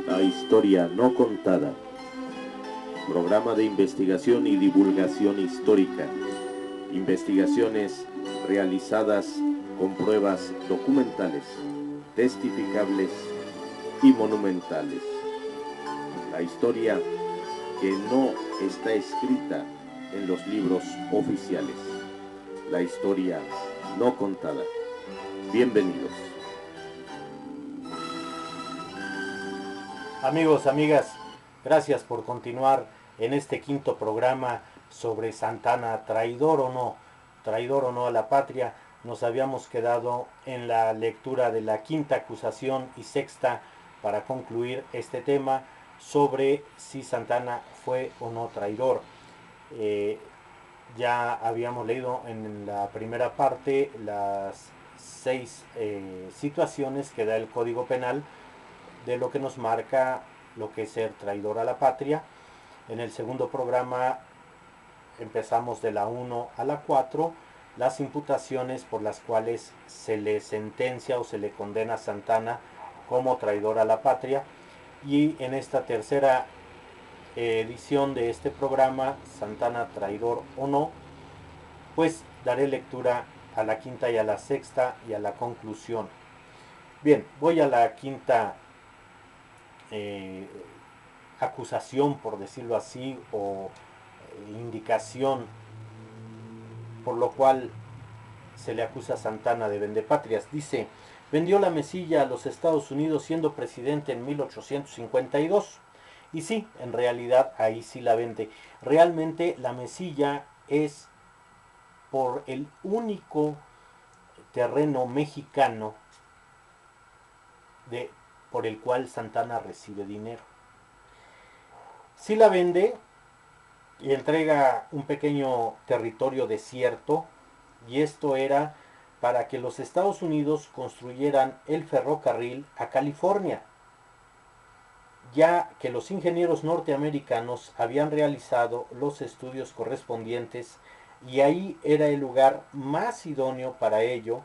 La historia no contada. Programa de investigación y divulgación histórica. Investigaciones realizadas con pruebas documentales, testificables y monumentales. La historia que no está escrita en los libros oficiales. La historia no contada. Bienvenidos. Amigos, amigas, gracias por continuar en este quinto programa sobre Santana, traidor o no a la patria. Nos habíamos quedado en la lectura de la quinta acusación y sexta para concluir este tema sobre si Santana fue o no traidor. Eh, ya habíamos leído en la primera parte las seis situaciones que da el Código Penal de lo que nos marca lo que es ser traidor a la patria. En el segundo programa empezamos de la 1 a la 4, las imputaciones por las cuales se le sentencia o se le condena a Santana como traidor a la patria. Y en esta tercera edición de este programa, Santana, traidor o no, pues daré lectura a la quinta y a la sexta y a la conclusión. Bien, voy a la quinta eh, acusación, por decirlo así, o indicación por lo cual se le acusa a Santana de vendepatrias. Dice, vendió la mesilla a los Estados Unidos siendo presidente en 1852. Y sí, en realidad ahí sí la vende. Realmente la mesilla es por el único terreno mexicano por el cual Santana recibe dinero. Sí la vende y entrega un pequeño territorio desierto, y esto era para que los Estados Unidos construyeran el ferrocarril a California, ya que los ingenieros norteamericanos habían realizado los estudios correspondientes y ahí era el lugar más idóneo para ello,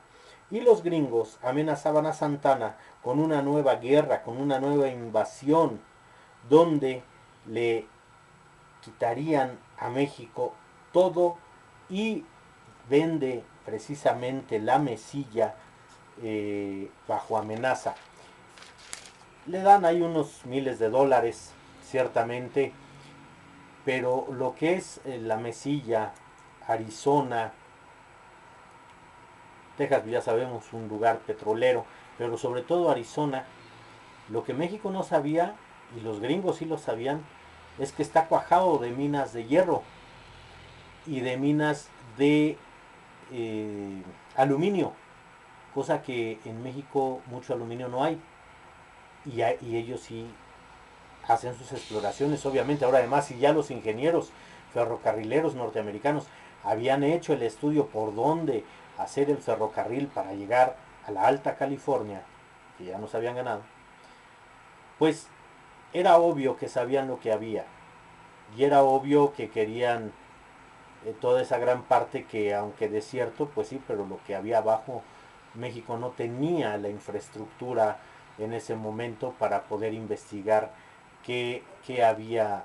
y los gringos amenazaban a Santana con una nueva guerra, con una nueva invasión, donde le quitarían a México todo, y vende precisamente la mesilla bajo amenaza. Le dan ahí unos miles de dólares, ciertamente, pero lo que es la mesilla, Arizona, Texas, ya sabemos, un lugar petrolero, pero sobre todo Arizona, lo que México no sabía, y los gringos sí lo sabían, es que está cuajado de minas de hierro y de minas de aluminio, cosa que en México mucho aluminio no hay, y ellos sí hacen sus exploraciones, obviamente. Ahora además, si ya los ingenieros ferrocarrileros norteamericanos habían hecho el estudio por dónde hacer el ferrocarril para llegar a la Alta California, que ya nos habían ganado, pues era obvio que sabían lo que había, y era obvio que querían toda esa gran parte que, aunque desierto, pues sí, pero lo que había abajo, México no tenía la infraestructura en ese momento para poder investigar qué había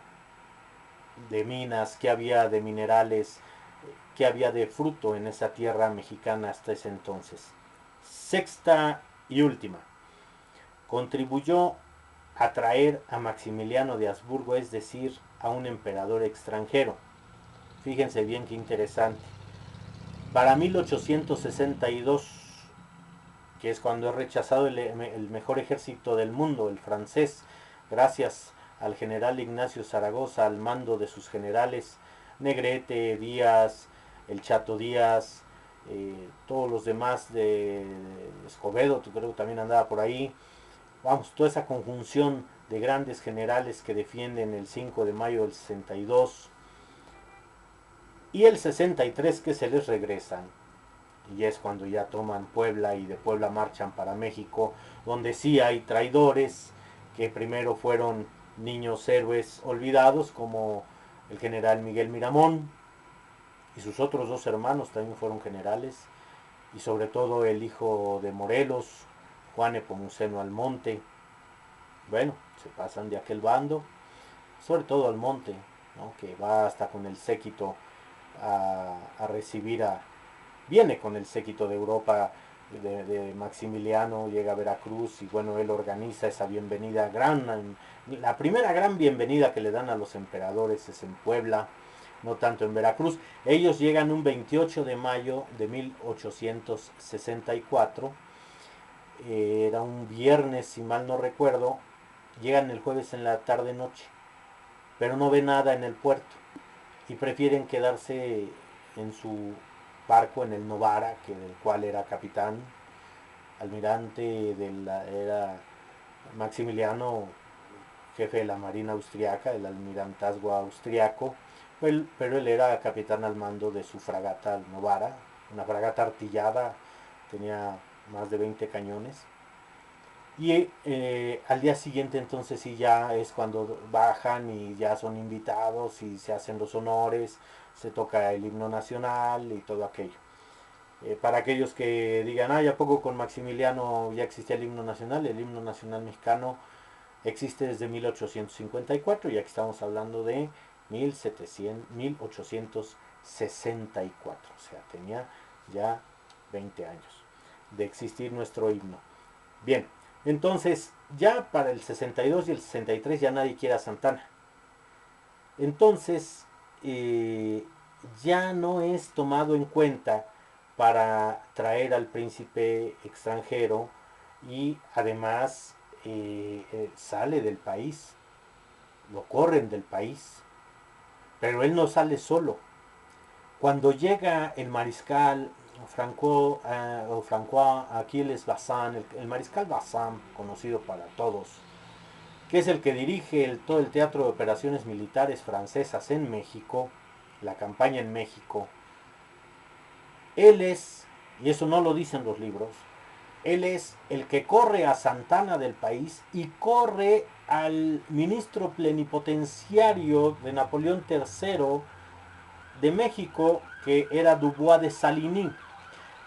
de minas, qué había de minerales, qué había de fruto en esa tierra mexicana hasta ese entonces. Sexta y última. Contribuyó a traer a Maximiliano de Habsburgo, es decir, a un emperador extranjero. Fíjense bien qué interesante. Para 1862, que es cuando es rechazado el mejor ejército del mundo, el francés, gracias al general Ignacio Zaragoza al mando de sus generales Negrete, Díaz, el Chato Díaz, todos los demás de Escobedo, creo que también andaba por ahí. Vamos, toda esa conjunción de grandes generales que defienden el 5 de mayo del 62 y el 63 que se les regresan. Y es cuando ya toman Puebla y de Puebla marchan para México, donde sí hay traidores, que primero fueron niños héroes olvidados, como el general Miguel Miramón, y sus otros dos hermanos también fueron generales, y sobre todo el hijo de Morelos, Juan Nepomuceno Almonte. Bueno, se pasan de aquel bando, sobre todo al monte, ¿no? Que va hasta con el séquito a recibir viene con el séquito de Europa de Maximiliano, llega a Veracruz y bueno, él organiza esa bienvenida la primera gran bienvenida que le dan a los emperadores es en Puebla, no tanto en Veracruz. Ellos llegan un 28 de mayo de 1864, era un viernes si mal no recuerdo, llegan el jueves en la tarde noche, pero no ven nada en el puerto y prefieren quedarse en su barco, en el Novara, que del cual era capitán, almirante era Maximiliano, jefe de la marina austriaca, el almirantazgo austriaco, pero él era capitán al mando de su fragata Novara, una fragata artillada, tenía más de 20 cañones. Y al día siguiente entonces sí ya es cuando bajan y ya son invitados y se hacen los honores, se toca el himno nacional y todo aquello. Para aquellos que digan, ay, ¿a poco con Maximiliano ya existía el himno nacional mexicano existe desde 1854 y aquí estamos hablando de 1864, o sea, tenía ya 20 años de existir nuestro himno. Bien, entonces ya para el 62 y el 63 ya nadie quiere a Santana. Entonces ya no es tomado en cuenta para traer al príncipe extranjero y además sale del país, lo corren del país, pero él no sale solo. Cuando llega el mariscal François Achilles Bazin, el mariscal Bazin, conocido para todos, que es el que dirige todo el teatro de operaciones militares francesas en México, la campaña en México, él es, y eso no lo dicen los libros, él es el que corre a Santana del país y corre al ministro plenipotenciario de Napoleón III de México, que era Dubois de Saligny,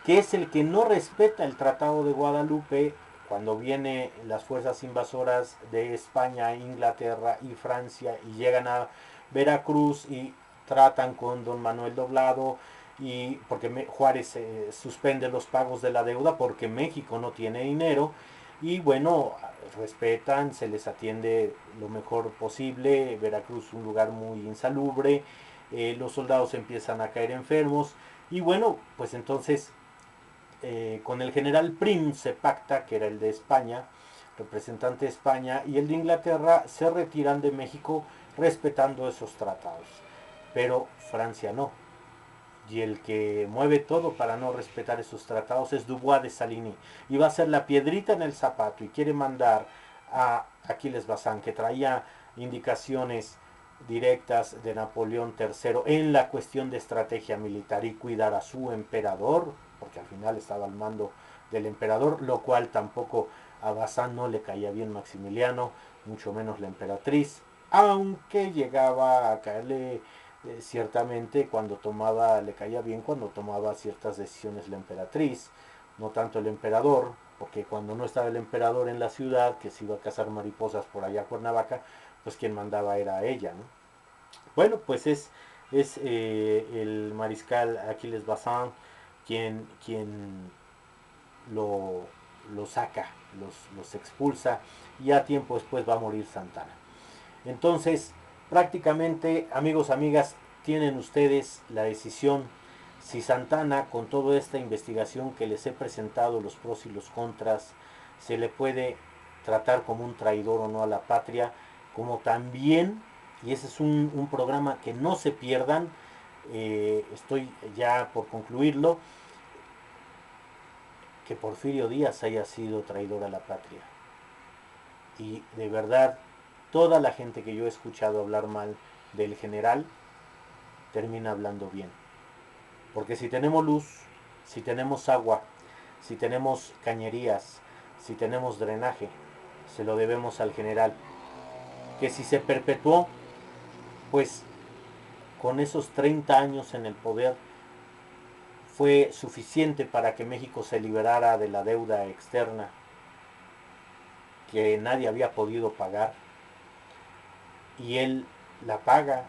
que es el que no respeta el Tratado de Guadalupe cuando vienen las fuerzas invasoras de España, Inglaterra y Francia y llegan a Veracruz y tratan con don Manuel Doblado y porque Juárez suspende los pagos de la deuda porque México no tiene dinero y bueno, respetan, se les atiende lo mejor posible, Veracruz un lugar muy insalubre, los soldados empiezan a caer enfermos y bueno, pues entonces con el general Prim se pacta, que era el de España, representante de España, y el de Inglaterra se retiran de México respetando esos tratados. Pero Francia no. Y el que mueve todo para no respetar esos tratados es Dubois de Saligny. Y va a ser la piedrita en el zapato y quiere mandar a Aquiles Bazán, que traía indicaciones directas de Napoleón III en la cuestión de estrategia militar y cuidar a su emperador, porque al final estaba al mando del emperador, lo cual tampoco a Bazán no le caía bien Maximiliano, mucho menos la emperatriz, aunque llegaba a caerle ciertamente cuando le caía bien cuando tomaba ciertas decisiones la emperatriz, no tanto el emperador, porque cuando no estaba el emperador en la ciudad, que se iba a cazar mariposas por allá a Cuernavaca, pues quien mandaba era ella, ¿no? Bueno, pues es el mariscal Aquiles Bazin quien lo, lo saca, los expulsa y a tiempo después va a morir Santana. Entonces, prácticamente, amigos, amigas, tienen ustedes la decisión si Santana, con toda esta investigación que les he presentado, los pros y los contras, se le puede tratar como un traidor o no a la patria, como también, y ese es un programa que no se pierdan, estoy ya por concluirlo, que Porfirio Díaz haya sido traidor a la patria. Y de verdad, toda la gente que yo he escuchado hablar mal del general termina hablando bien. Porque si tenemos luz, si tenemos agua, si tenemos cañerías, si tenemos drenaje, se lo debemos al general. Que si se perpetuó, pues con esos 30 años en el poder fue suficiente para que México se liberara de la deuda externa. que nadie había podido pagar, y él la paga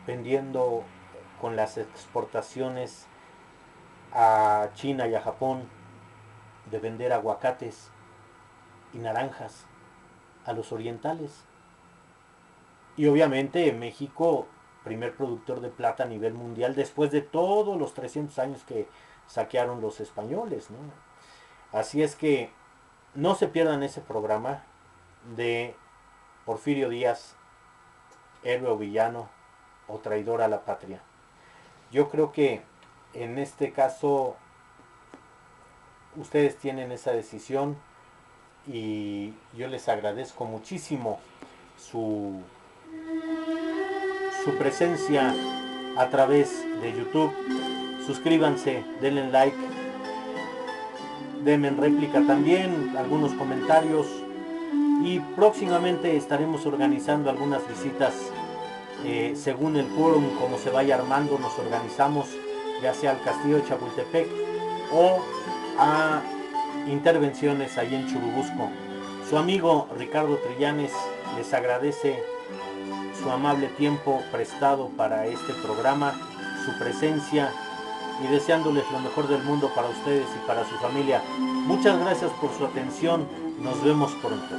vendiendo con las exportaciones a China y a Japón, de vender aguacates y naranjas a los orientales. Y obviamente México, primer productor de plata a nivel mundial después de todos los 300 años que saquearon los españoles, ¿no? Así es que no se pierdan ese programa de Porfirio Díaz, héroe o villano o traidor a la patria. Yo creo que en este caso ustedes tienen esa decisión y yo les agradezco muchísimo su presencia a través de YouTube. Suscríbanse, denle like, denme réplica también, algunos comentarios, y próximamente estaremos organizando algunas visitas según el quórum, como se vaya armando, nos organizamos, ya sea al castillo de Chapultepec o a intervenciones ahí en Churubusco. Su amigo Ricardo Trillanes les agradece su amable tiempo prestado para este programa, su presencia, y deseándoles lo mejor del mundo para ustedes y para su familia. Muchas gracias por su atención, nos vemos pronto.